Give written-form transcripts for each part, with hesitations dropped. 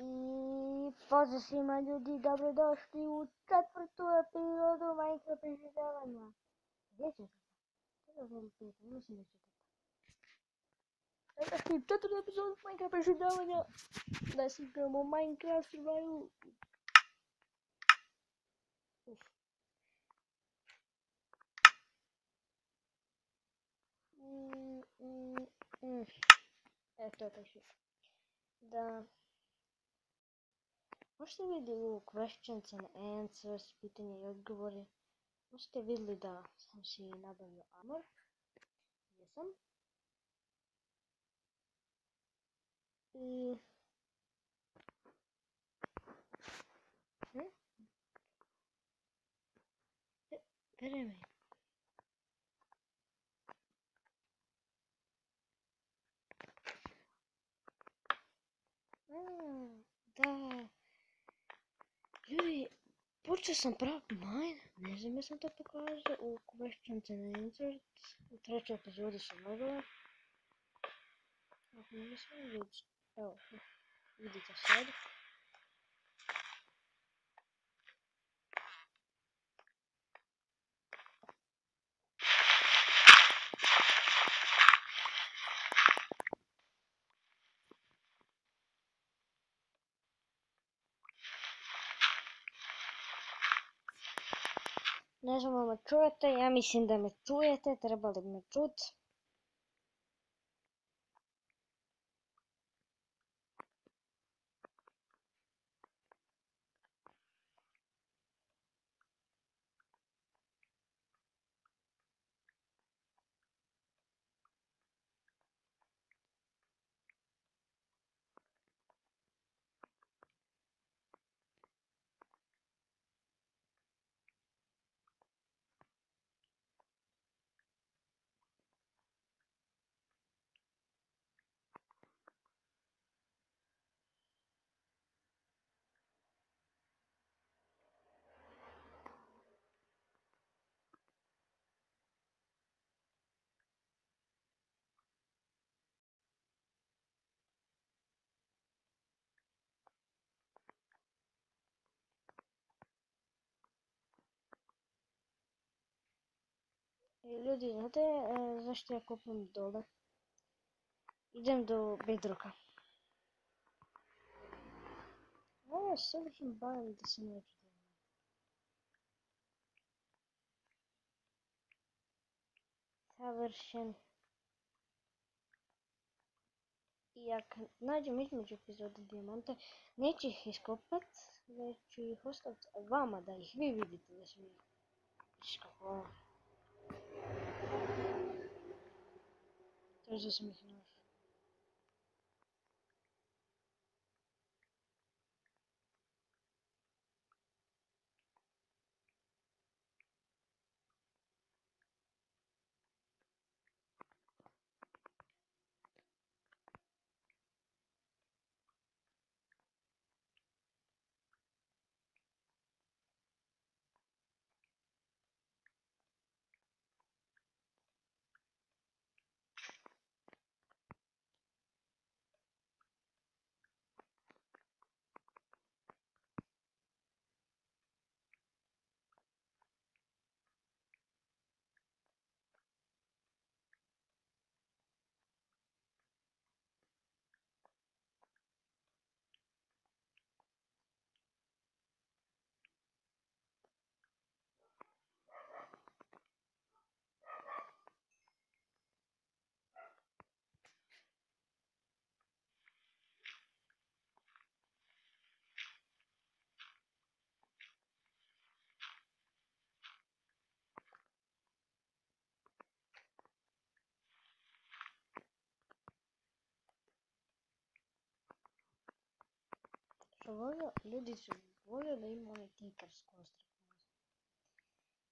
I pozdrav svima ljudi, dobrodošli u 4. epizodu Minecraft preživljavanja. Gdje će to? Mislim da će to. Dobrodošli u 4. epizodu Minecraft preživljavanja. Da se igramo Minecraft Survival. To je taj shit. Da. Možete vidjeti u questions and answers, pitanje i odgovore. Možete vidjeti da sam si nabavio armor. Jesam. I... Bere me. Da. Ljudi, počeo sam praviti mine. Ne znam ja sam to pokazao u questions and answers. U 3. epizodi sam mogla. Ako ne smijem vidjeti. Evo, vidite sad. Ne znam da me čujete, ja mislim da me čujete, trebali bi me čuti. Ljudi, znate zašto ja kopam dole? Idem do bedroka. Ovo je savršen barem da se neću djelati. Savršen. I ako nađem između epizode dijamante, neću ih iskopat, već ću ih ostaviti vama da ih vi vidite da sam ih iskopao. To je da sam ih našao. Ljudi su volio da ima onaj tinker's construct.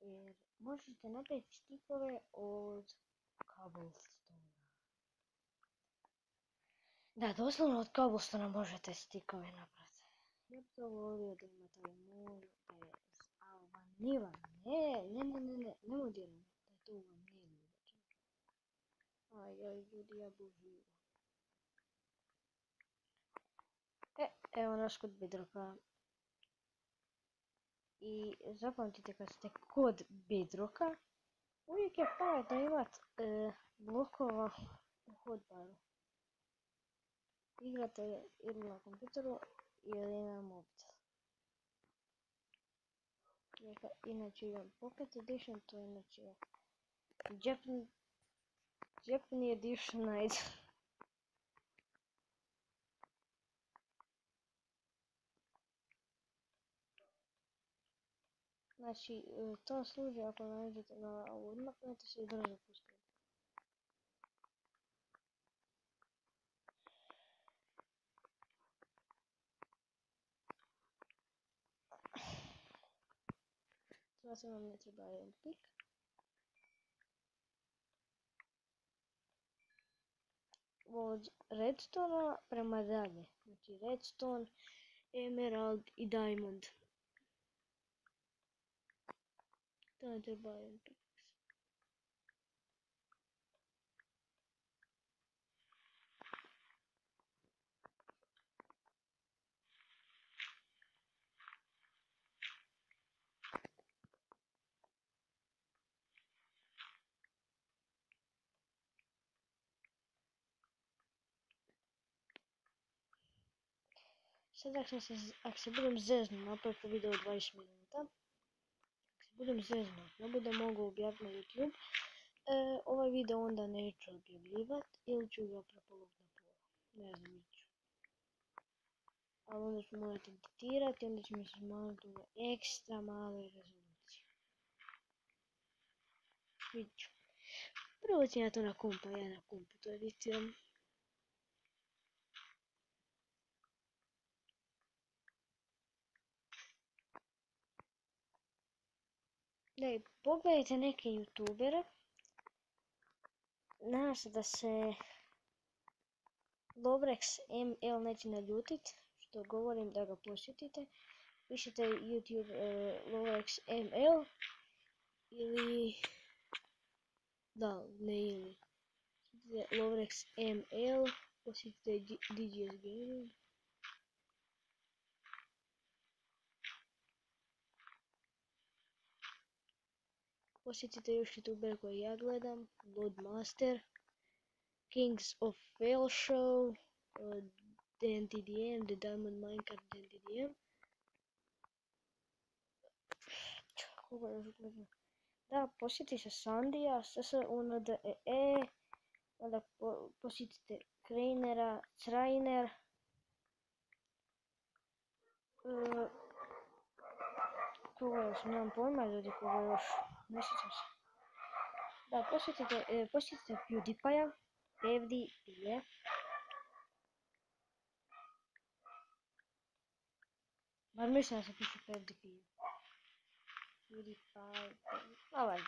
Jer možete napraviti stikove od cobblestone. Da, doslovno od cobblestone možete stikove napraviti. Ja bi to volio da ima taj moj bez vanila. Nemoj djelam da je to u vanili. Aj, ljudi, ja božiju. Evo naš kod Bedroka. I zapamtite kad ste kod Bedroka, uvijek je pametno imat blokova u hotbaru. Igrate ili na kompjuteru ili na mobitel. Inače imam Pocket Edition, to je inače Japanese Edition ajde. Znači, to služi ako nađete na odmaknete se i brzo pustite. Sada nam ne treba jedan pik. Od redstone prema dalje. Znači redstone, emerald i diamond. To ne treba jedan pik. Sad ako se budem zeznuo napraviti video 20 minuta, ako se budem zeznuo, ne budem mogao objaviti na YouTube, ovaj video onda neću objavljivati ili ću ga prepoloviti na pola. Ne znam, neću. Ali onda ću morati editirati, onda će mi se smanjiti ove ekstra male rezolucije. Vidjet ću. Prvo ću ja to na kompa, ja na kompu to editiram. Daj, pogledajte neke youtubere. Nadam se da se Lovrex ML neće naljutit što govorim da ga posjetite. Pišite YouTube Lovrex ML ili Lovrex ML, posjetite DGS Gaming. Posjetite još youtubere koje ja gledam, Loadmaster, Kings of Fail Show, DNTDM, The Diamond Minecraft DNTDM. Koga još gledam? Da, posjetite Sandija, SSUNDEE, onda posjetite Kreinera, Crajner, koga još, nemam pojma ljudi koga još, ne sjećam se. Da, posjetite PewDiePie-a, PewDiePie. Bar mislim da se piše PewDiePie. PewDiePie, ovaj.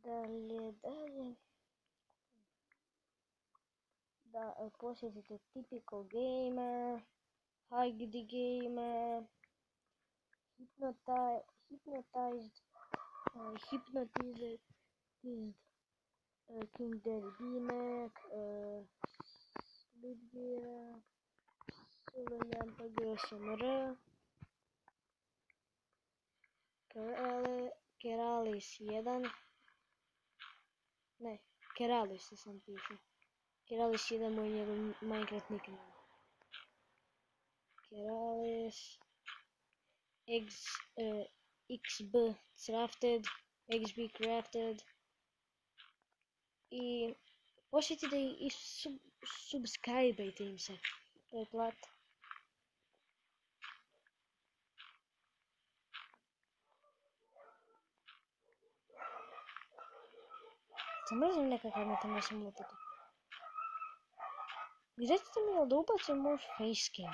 Dalje. Da, posjetite Typical Gamer, Higdy Gamer, Hypnotized, King Daddy D-Mac, Slidgear, Solomon PGSMR, Keralis 1, ne, Keralis se sam piše. Keralis 1 moj njegov Minecraft nickname. Keralis, XB Crafted, XB Crafted. I posjetite i subscribe-ajte im se. To je plat. Zamrzim nekakav na tamo sam lopetu. I recite mi jel da ubacim moj facecam.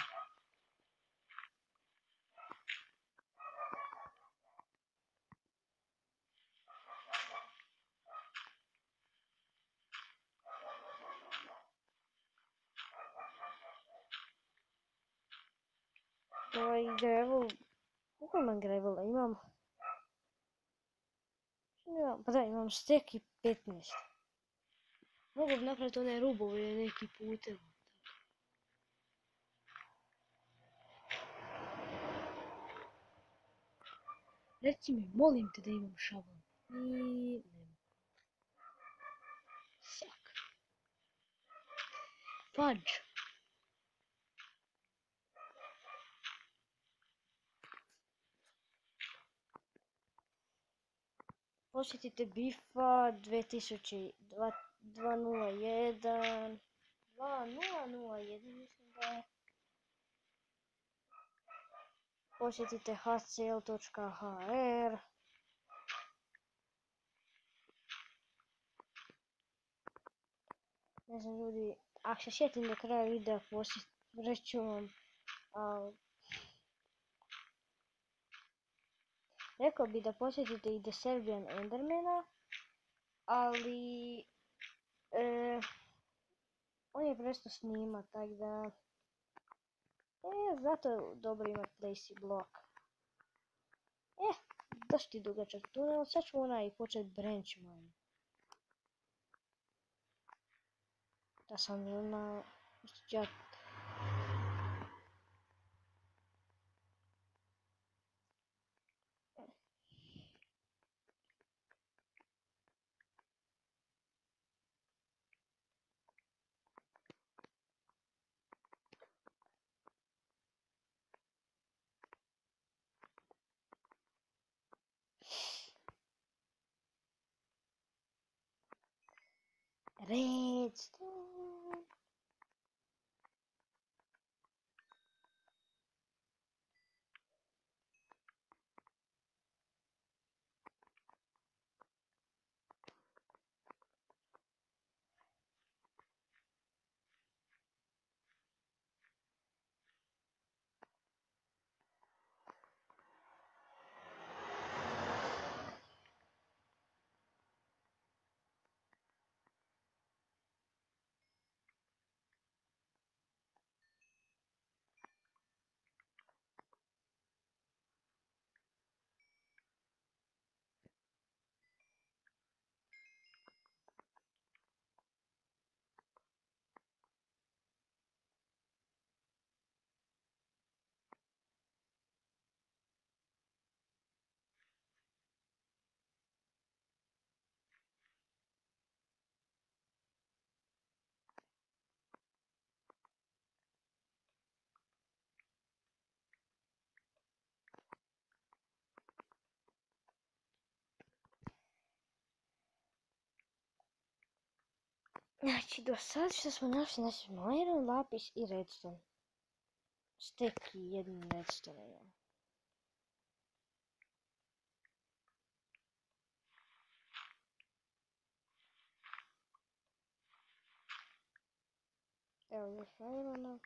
gravel... Koliko imam gravela? Imam... Pa da, imam stek i 15. Mogu bi napraviti one rubove neki putem. Reci mi, molim te da imam šablon. I... nema. Sak. Fudge. Posjetite Bifa 2001, 2001 mislim da je. Posjetite hcl.hr. Ne znam ljudi, ako se sjetim do kraja videa reću vam, rekao bi da posjetite i The Serbian Endermana, ali on je prestao snimat, tako da zato je dobro imat Placy blok. Dosta ti dugačak tunel, sad ću počet branch mine. Da sam na... Redstone. Znači, do sad što smo našli, znači smo iron, lapis i redstone. Stek i jedan redstone imam. Evo još irona.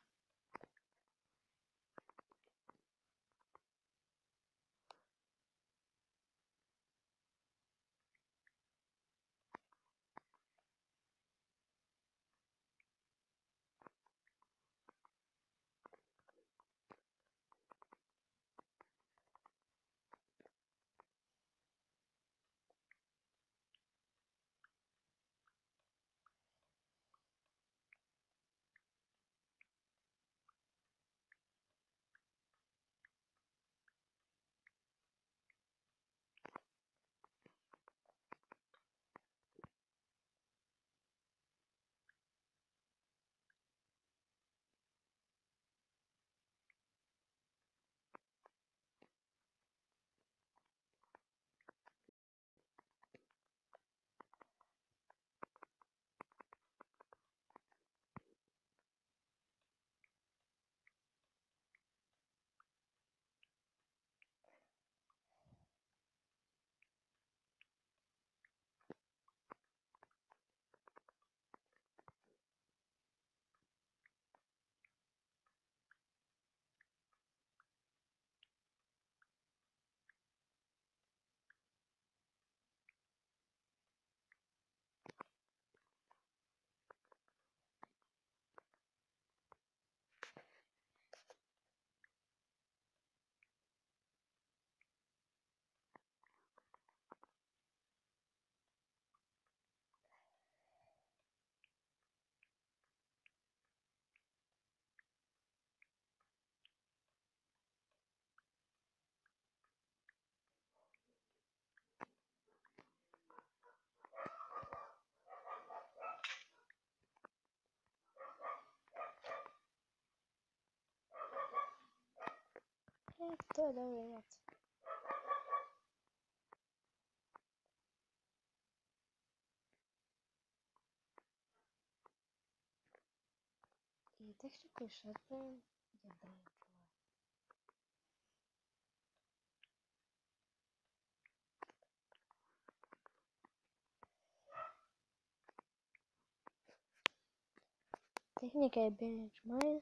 To je dobro imati. I tehniku shotgun je branch. Tehnika je branch mine.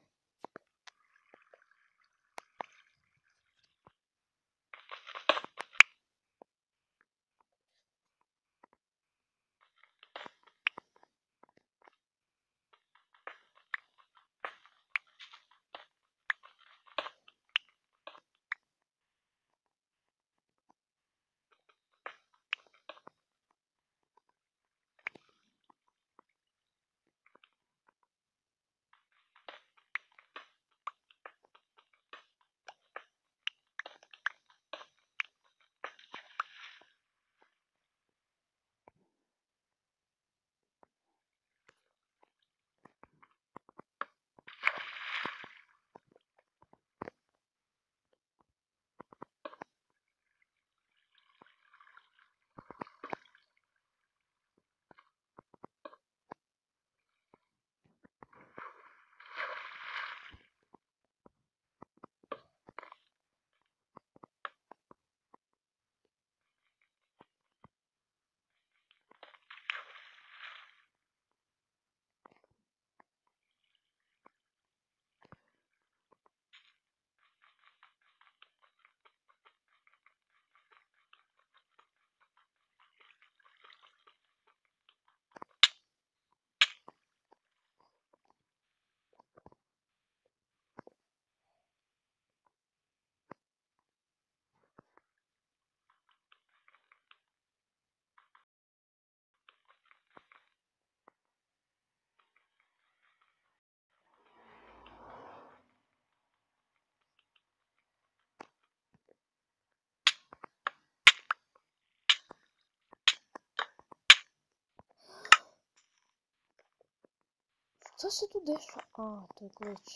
Što se tu dešava? A, to je glitch.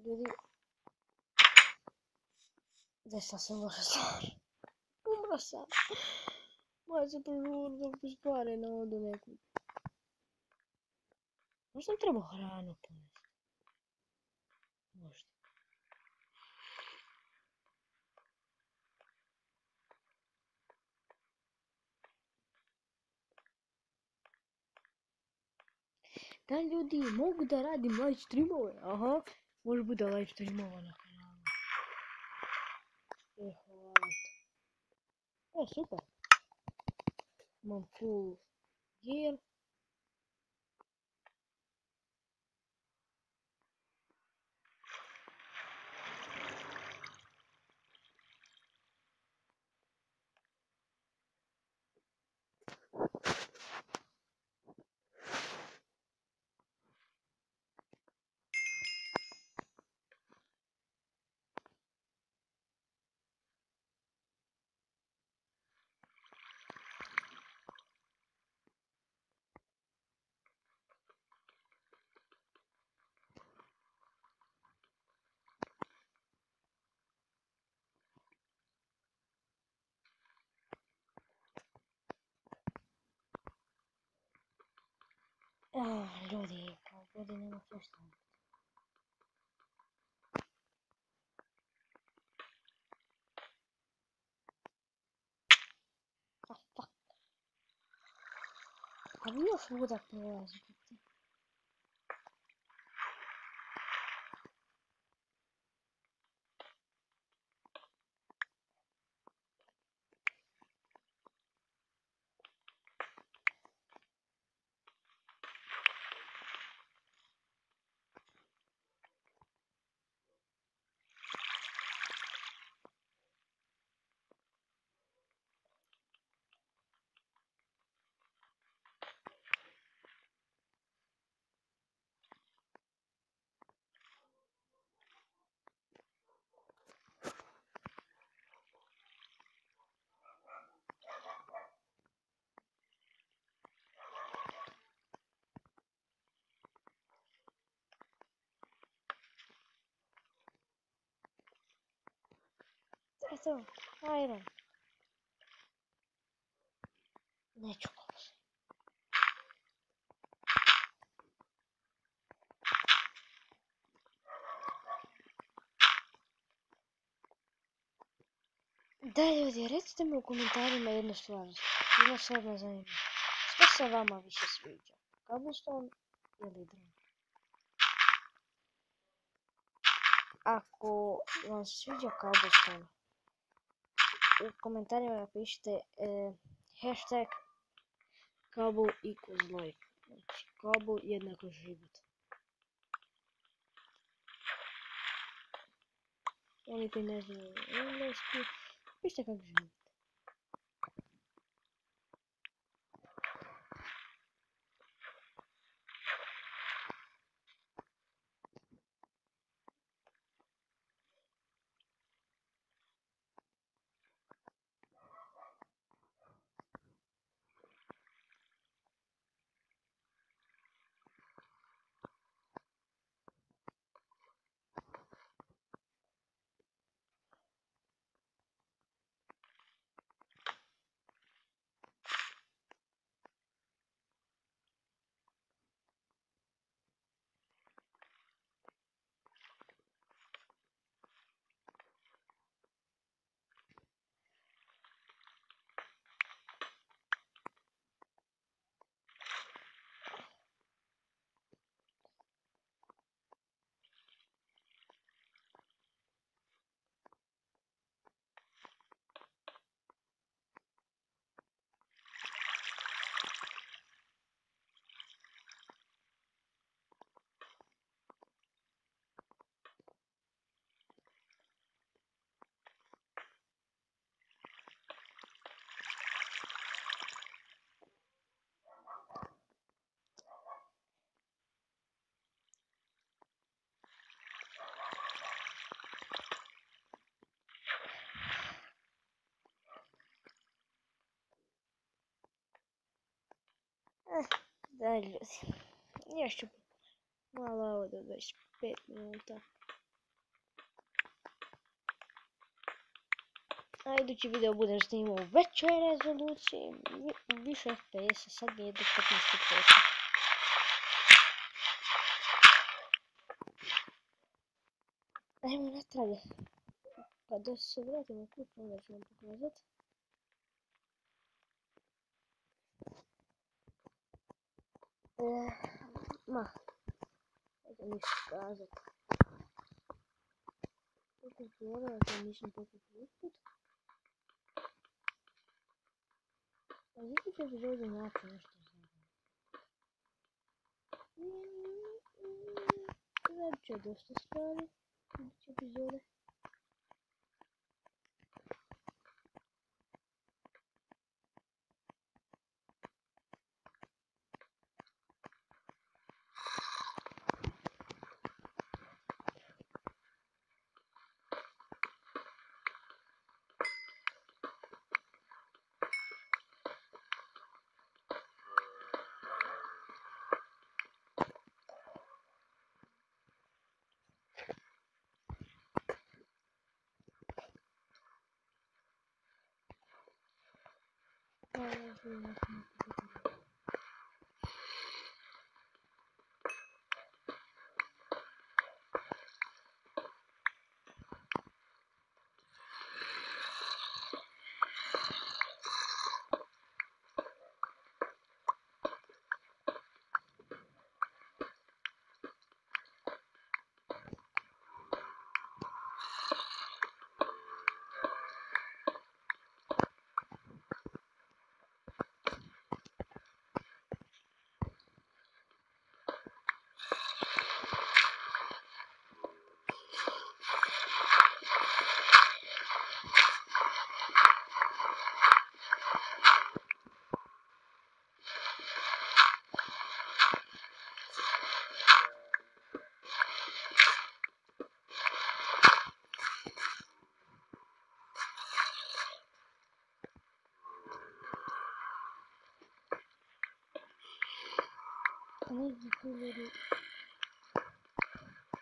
Ljudi... Desila se loša stvar. Umro sam. Moja se požurno piskvari na odu neku. Možda sam trebao hranu ponesti. Možda. Da ljudi, mogu da radim live streamove? Aha, može bude live streamova na kanalu. Hvala. O, super. Imam full gear. Ljudi, kao ljudi nema sve što. Ah, fuck. A vi još ludak prolazite? Eto, iron. Neću kopati. Da ljudi, recite mi u komentarima jednu stvar. Jedna stvar me zanima. Što se vama više sviđa? Cobblestone ili drvo? Ako vam se sviđa Cobblestone, u komentarima napišite hashtag Cobble equals life. Znači, Cobble jednako život. Oni koji ne znaju engleski, pišite kako želite. Da ljudi, još ću malo ovo do 25 minuta. A idući video budem snimao u većoj rezoluciji, više FPS-a, sad mi je do 15 FPS-a. Ajmo natrage. Pa da se vratimo kuću, onda ću vam pokazati. Ajde ništa kazati. Kako ću ovo, ako nisam pokazati usput. A zato ću epizodi naći nešto zabavno. Radit će dosta stvari, iduće epizode.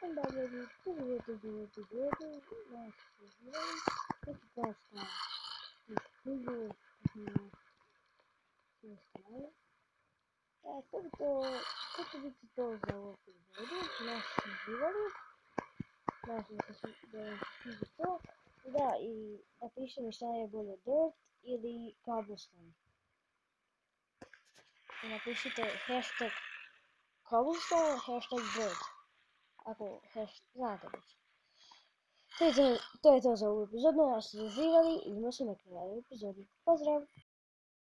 And I will be Это просто книгу все ставим. Так, кто видите тоже за эпизоды, наши выводы, наши что. Да, и напишем, если я буду dirt или cobblestone. И напишите хэштег cobblestone, хэштег dirt. Ако знаете вече. То е тоа за овој епизод, но јас се развивали и видиме се на крај епизоди. Поздрав!